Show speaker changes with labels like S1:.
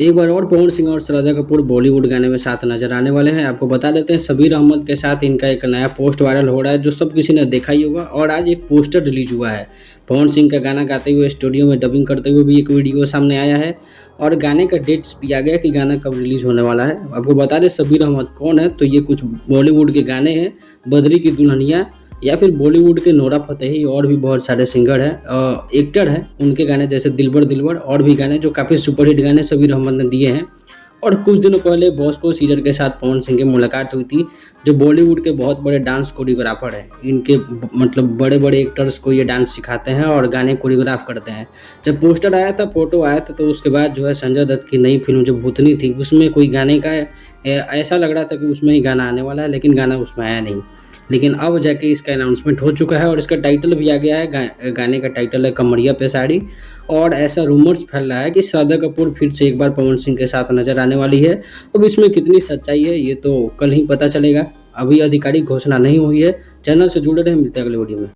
S1: एक बार और पवन सिंह और श्रद्धा कपूर बॉलीवुड गाने में साथ नजर आने वाले हैं। आपको बता देते हैं शब्बीर अहमद के साथ इनका एक नया पोस्ट वायरल हो रहा है जो सब किसी ने देखा ही होगा। और आज एक पोस्टर रिलीज हुआ है। पवन सिंह का गाना गाते हुए स्टूडियो में डबिंग करते हुए भी एक वीडियो सामने आया है और गाने का डेट्स भी आ गया कि गाना कब रिलीज होने वाला है। आपको बता दें शब्बीर अहमद कौन है, तो ये कुछ बॉलीवुड के गाने हैं, बद्री की दुल्हनिया या फिर बॉलीवुड के नोरा फतेही और भी बहुत सारे सिंगर हैं, एक्टर हैं, उनके गाने जैसे दिलबर दिलबर और भी गाने जो काफ़ी सुपरहिट गाने शब्बीर अहमद ने दिए हैं। और कुछ दिनों पहले बॉस्को सीजर के साथ पवन सिंह की मुलाकात हुई थी, जो बॉलीवुड के बहुत बड़े डांस कोरियोग्राफर हैं। इनके मतलब बड़े बड़े एक्टर्स को ये डांस सिखाते हैं और गाने कोरियोग्राफ करते हैं। जब पोस्टर आया था, फोटो आया था, तो उसके बाद जो है संजय दत्त की नई फिल्म जो भूतनी थी उसमें कोई गाने का ऐसा लग रहा था कि उसमें ही गाना आने वाला है, लेकिन गाना उसमें आया नहीं। लेकिन अब जाके इसका अनाउंसमेंट हो चुका है और इसका टाइटल भी आ गया है। गाने का टाइटल है कमरिया पे साड़ी। और ऐसा रूमर्स फैल रहा है कि श्रद्धा कपूर फिर से एक बार पवन सिंह के साथ नजर आने वाली है। अब इसमें कितनी सच्चाई है ये तो कल ही पता चलेगा। अभी आधिकारिक घोषणा नहीं हुई है। चैनल से जुड़े रहें, मिलते हैं अगले वीडियो में।